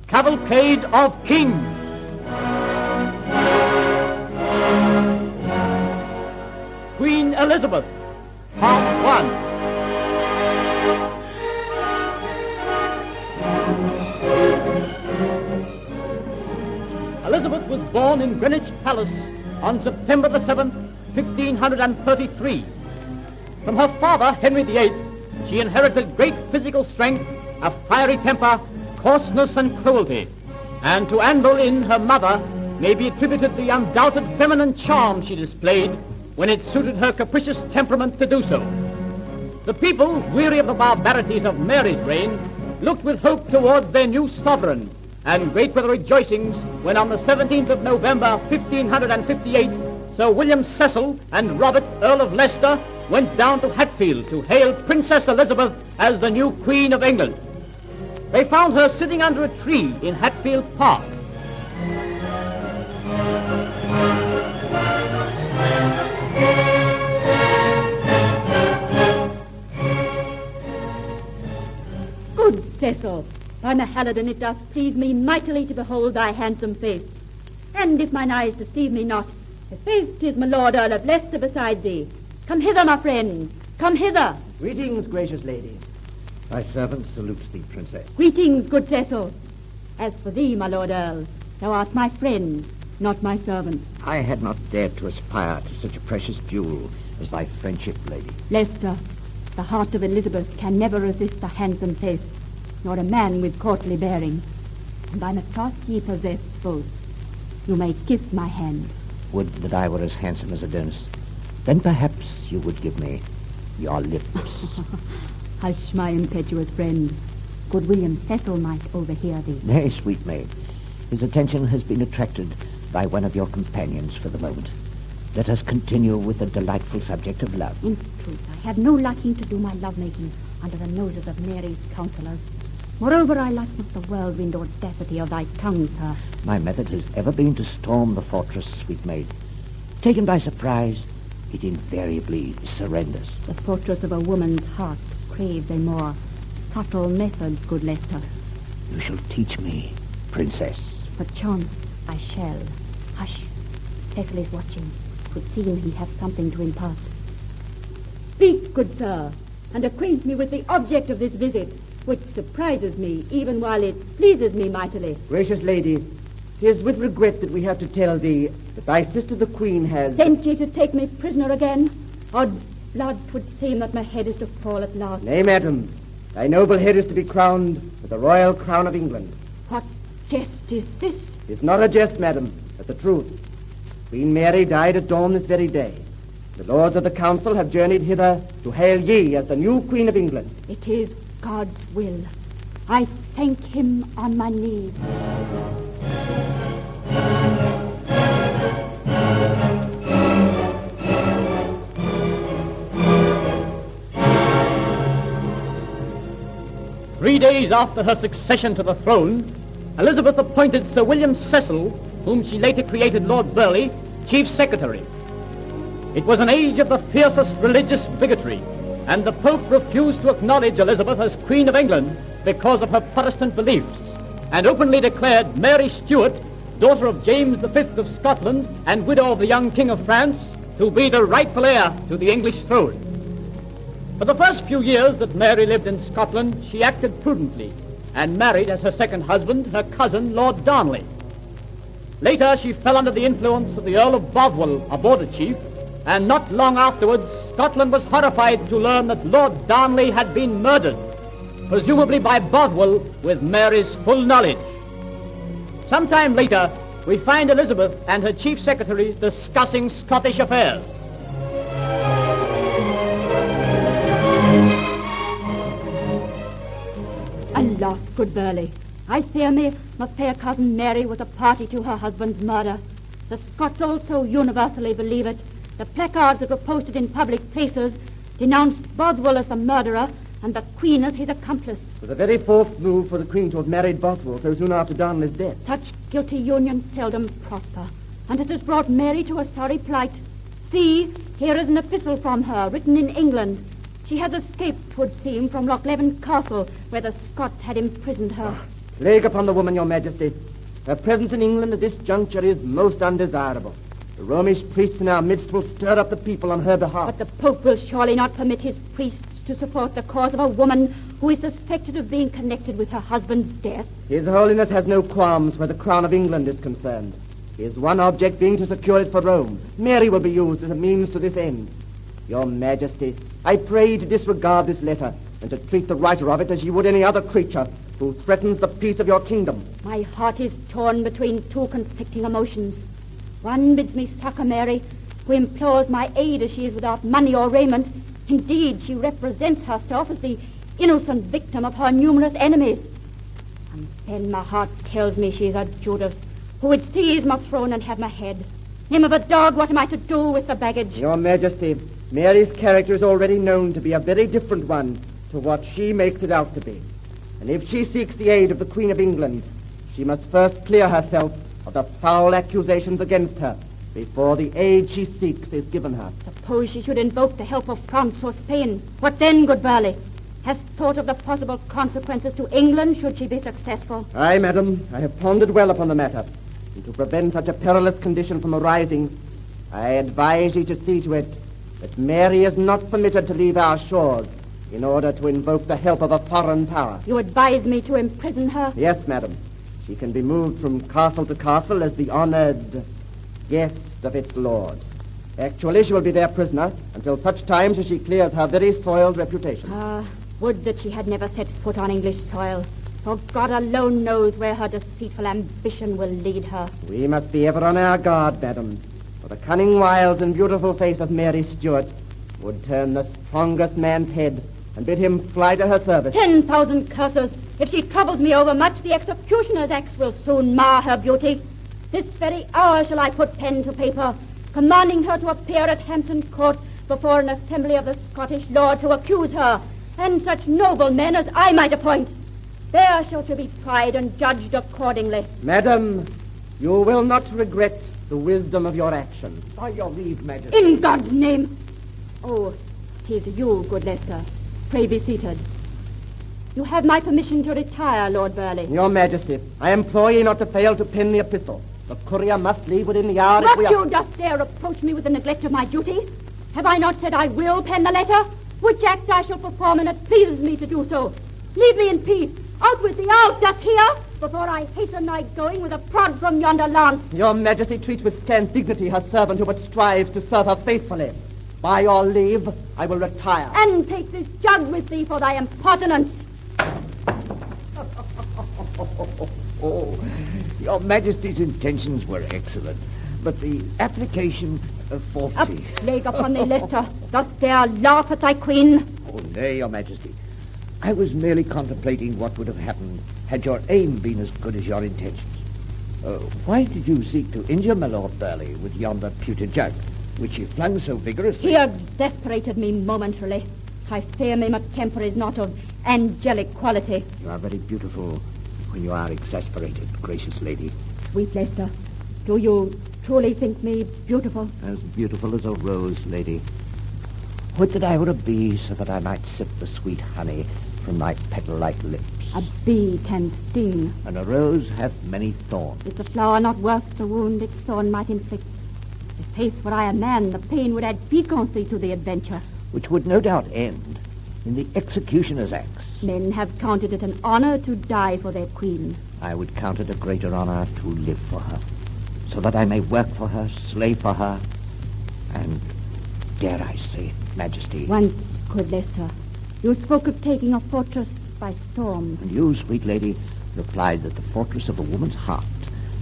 Cavalcade of Kings. Queen Elizabeth, Part 1. Elizabeth was born in Greenwich Palace on September the 7th, 1533. From her father, Henry VIII, she inherited great physical strength, a fiery temper, coarseness and cruelty, and to Anne Boleyn, her mother, may be attributed the undoubted feminine charm she displayed when it suited her capricious temperament to do so. The people, weary of the barbarities of Mary's reign, looked with hope towards their new sovereign, and great were the rejoicings when on the 17th of November, 1558, Sir William Cecil and Robert, Earl of Leicester, went down to Hatfield to hail Princess Elizabeth as the new Queen of England. They found her sitting under a tree in Hatfield Park. Good Cecil, by Mahaladin, it doth please me mightily to behold thy handsome face. And if mine eyes deceive me not, I faith 'tis my Lord Earl of Leicester beside thee. Come hither, my friends, come hither. Greetings, gracious lady. Thy servant salutes thee, Princess. Greetings, good Cecil. As for thee, my Lord Earl, thou art my friend, not my servant. I had not dared to aspire to such a precious jewel as thy friendship, lady. Leicester, the heart of Elizabeth can never resist a handsome face, nor a man with courtly bearing. And by my troth ye possess both. You may kiss my hand. Would that I were as handsome as Adonis. Then perhaps you would give me your lips. Hush, my impetuous friend. Good William Cecil might overhear thee. Nay, sweet maid. His attention has been attracted by one of your companions for the moment. Let us continue with the delightful subject of love. In truth, I have no liking to do my lovemaking under the noses of Mary's counselors. Moreover, I like not the whirlwind audacity of thy tongue, sir. My method has ever been to storm the fortress, sweet maid. Taken by surprise, it invariably surrenders. The fortress of a woman's heart craves a more subtle method, good Leicester. You shall teach me, princess. Perchance I shall. Hush. Cecil is watching. Could seem he hath something to impart. Speak, good sir, and acquaint me with the object of this visit, which surprises me, even while it pleases me mightily. Gracious lady, 'tis with regret that we have to tell thee that thy sister the Queen has... Sent ye to take me prisoner again? Odds blood, 'twould seem that my head is to fall at last. Nay, madam, thy noble head is to be crowned with the royal crown of England. What jest is this? It's not a jest, madam, but the truth. Queen Mary died at dawn this very day. The lords of the council have journeyed hither to hail ye as the new Queen of England. It is God's will. I thank him on my knees. Three days after her succession to the throne, Elizabeth appointed Sir William Cecil, whom she later created Lord Burleigh, Chief Secretary. It was an age of the fiercest religious bigotry, and the Pope refused to acknowledge Elizabeth as Queen of England because of her Protestant beliefs, and openly declared Mary Stuart, daughter of James V of Scotland and widow of the young King of France, to be the rightful heir to the English throne. For the first few years that Mary lived in Scotland, she acted prudently and married as her second husband her cousin, Lord Darnley. Later, she fell under the influence of the Earl of Bothwell, a border chief, and not long afterwards, Scotland was horrified to learn that Lord Darnley had been murdered, presumably by Bothwell with Mary's full knowledge. Sometime later, we find Elizabeth and her chief secretary discussing Scottish affairs. Alas, good Burleigh, I fear me my fair cousin Mary was a party to her husband's murder. The Scots also universally believe it. The placards that were posted in public places denounced Bothwell as the murderer and the Queen as his accomplice. It was a very false move for the Queen to have married Bothwell so soon after Darnley's death. Such guilty unions seldom prosper, and it has brought Mary to a sorry plight. See, here is an epistle from her, written in England. She has escaped, 'twould seem, from Lochleven Castle, where the Scots had imprisoned her. Plague upon the woman, your majesty. Her presence in England at this juncture is most undesirable. The Romish priests in our midst will stir up the people on her behalf. But the Pope will surely not permit his priests to support the cause of a woman who is suspected of being connected with her husband's death. His Holiness has no qualms where the crown of England is concerned. His one object being to secure it for Rome. Mary will be used as a means to this end. Your Majesty, I pray you to disregard this letter and to treat the writer of it as you would any other creature who threatens the peace of your kingdom. My heart is torn between two conflicting emotions. One bids me succor Mary, who implores my aid as she is without money or raiment. Indeed, she represents herself as the innocent victim of her numerous enemies. And then my heart tells me she is a Judas, who would seize my throne and have my head. Name of a dog, what am I to do with the baggage? Your Majesty, Mary's character is already known to be a very different one to what she makes it out to be. And if she seeks the aid of the Queen of England, she must first clear herself of the foul accusations against her before the aid she seeks is given her. Suppose she should invoke the help of France or Spain. What then, good Burley? Hast thought of the possible consequences to England should she be successful? Aye, madam, I have pondered well upon the matter. And to prevent such a perilous condition from arising, I advise you to see to it that Mary is not permitted to leave our shores in order to invoke the help of a foreign power. You advise me to imprison her? Yes, madam. She can be moved from castle to castle as the honored guest of its lord. Actually, she will be their prisoner until such time as she clears her very soiled reputation. Would that she had never set foot on English soil, for God alone knows where her deceitful ambition will lead her. We must be ever on our guard, madam, for the cunning wiles and beautiful face of Mary Stuart would turn the strongest man's head and bid him fly to her service. 10,000 curses! If she troubles me overmuch, the executioner's axe will soon mar her beauty. This very hour shall I put pen to paper, commanding her to appear at Hampton Court before an assembly of the Scottish lords who accuse her, and such noble men as I might appoint. There shall she be tried and judged accordingly. Madam, you will not regret the wisdom of your action. By your leave, Majesty. In God's name! Oh, 'tis you, good Leicester. Pray be seated. You have my permission to retire, Lord Burleigh. Your Majesty, I implore you not to fail to pen the epistle. The courier must leave within the hour. Not you just dare reproach me with the neglect of my duty. Have I not said I will pen the letter? Which act I shall perform, and it pleases me to do so. Leave me in peace. Out with thee, out, just here, before I hasten thy going with a prod from yonder lance. Your Majesty treats with scant dignity her servant who but strives to serve her faithfully. By your leave, I will retire. And take this jug with thee for thy impertinence. Oh, Your Majesty's intentions were excellent, but the application of A 40... plague upon thee, Leicester. Dost dare laugh at thy queen? Oh, nay, Your Majesty. I was merely contemplating what would have happened had your aim been as good as your intentions. Why did you seek to injure my Lord Burleigh with yonder pewter jug, which he flung so vigorously? He exasperated me momentarily. I fear me my temper is not of angelic quality. You are very beautiful when you are exasperated, gracious lady. Sweet Leicester, do you truly think me beautiful? As beautiful as a rose, lady. Would that I were a bee so that I might sip the sweet honey from thy petal-like lips. A bee can sting. And a rose hath many thorns. Is the flower not worth the wound its thorn might inflict? If faith were I a man, the pain would add piquancy to the adventure. Which would no doubt end in the executioner's axe. Men have counted it an honor to die for their queen. I would count it a greater honor to live for her, so that I may work for her, slave for her, and, dare I say it, Majesty... Once, good Leicester, you spoke of taking a fortress by storm. And you, sweet lady, replied that the fortress of a woman's heart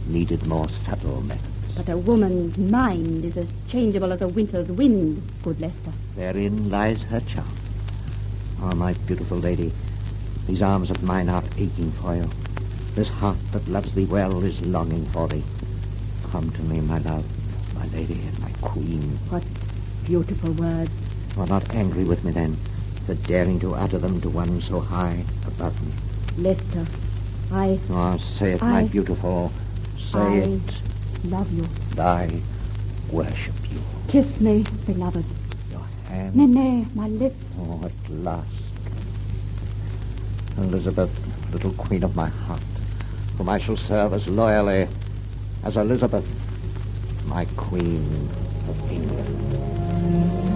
needed more subtle methods. But a woman's mind is as changeable as a winter's wind, good Leicester. Therein lies her charm. Ah, my beautiful lady, these arms of mine are aching for you. This heart that loves thee well is longing for thee. Come to me, my love, my lady and my queen. What beautiful words. You are not angry with me, then, for daring to utter them to one so high above me. Leicester, Ah, say it, my beautiful. Say I it. love you. Die. worship you. Kiss me, beloved. Your hand. Nay, my lips. Oh, at last. Elizabeth, little queen of my heart, whom I shall serve as loyally as Elizabeth, my queen of England.